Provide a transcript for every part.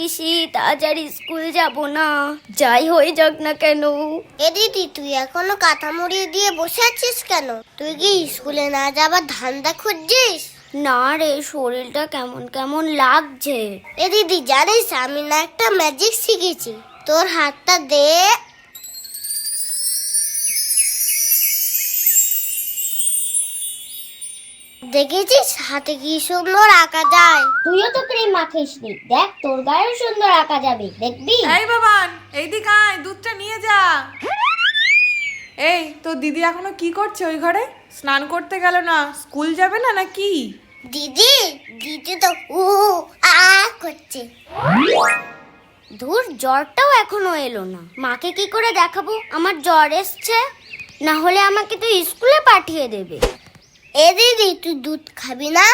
কি শীত, আজ আর স্কুল যাব না, যাই হয়ে যাক না কেন। এ দিদি, তুই এখনো কাঁথা মুড়ি দিয়ে বসে আছিস কেন? তুই কি স্কুলে না যাবার ধান্দা খুঁজছিস? না রে, শরীরটা কেমন কেমন লাগছে। এ দিদি, জানিস আমি না একটা ম্যাজিক শিখেছি। তোর হাতটা দে। দেখেছিস হাতে কি সুন্দর আঁকা যায়? তুইও তো ক্রিম মাখিস নি, দেখ তোর গায়েও সুন্দর আঁকা যাবে, দেখবি? এই বাবান, এইদিকে আয়, দুধটা নিয়ে যা। এই তোর দিদি এখনো কি করছে ওই ঘরে? স্নান করতে গেল না? স্কুল যাবে না নাকি? দিদি, দিদি তো উ আ করছে। ধুর, জ্বরটাও এখনো এলো না। মাকে কি করে দেখাবো আমার জ্বর এসছে? না হলে আমাকে তো স্কুলে পাঠিয়ে দেবে। এ দিদি, তুই দুধ খাবি না?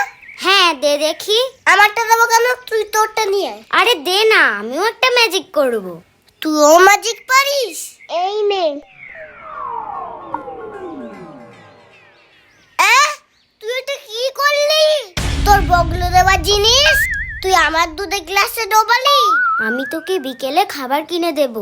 হ্যাঁ, দে দেখি। আমারটা দেবো কেন? তুই তোরটা নিয়ে আয়। আরে দে না, আমিও একটা ম্যাজিক করব। তুইও ম্যাজিক পারিস? এই নে। তুই এটা কি করলি? তোর বগলে দেওয়া জিনিস তুই আমার দুধে গ্লাসে ডোবালি। আমি তোকে বিকেলে খাবার কিনে দেব।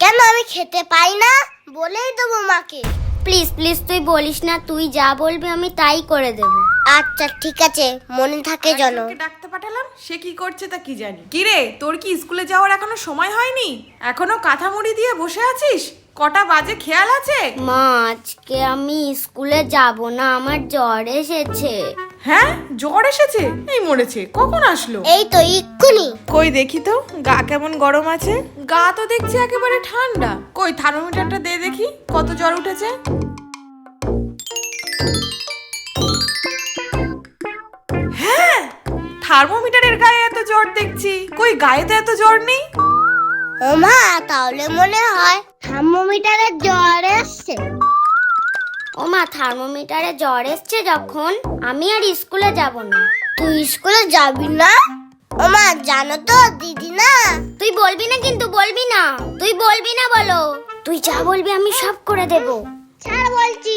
কেন, আমি খেতে পাই না? বলেই দেবো মাকে। প্লিজ প্লিজ, তুই বলিস না, তুই যা বলবি আমি তাই করে দেব। আচ্ছা ঠিক আছে, মনে থাকে যেন। আরেকজনকে ডাকতে পাঠালাম, সে কি করছে তা কি জানি। কি রে, তোর কি স্কুলে যাওয়ার এখনো সময় হয়নি? এখনো কাঁথা মুড়ি দিয়ে বসে আছিস? কটা বাজে খেয়াল আছে? মা, আজকে আমি স্কুলে যাব না, আমার জ্বর এসেছে। হ্যাঁ, জ্বর এসেছে? এই মরেছে, কখন আসলো? এই তো এক্ষুনি। কই দেখি তো, গা কেমন গরম আছে? গা তো দেখছি একেবারে ঠান্ডা। কই থার্মোমিটারটা দে দেখি, কত জ্বর উঠেছে। হ্যাঁ, থার্মোমিটারের গায়ে এত জ্বর দেখছি, কই গায়ে তো এত জ্বর নেই। ও মা, তাহলে মনে হয় থার্মোমিটারে জ্বর এসছে। ও মা, থার্মোমিটারে জ্বর এসছে যখন, আমি আর স্কুলে যাব না। তুই স্কুলে যাবি না? ও মা, জানো তো দিদি না। তুই বলবি না কিন্তু, বলবি না। তুই বলবি না, বলো। তুই যা বলবি আমি সব করে দেব। ছাড় বলছি।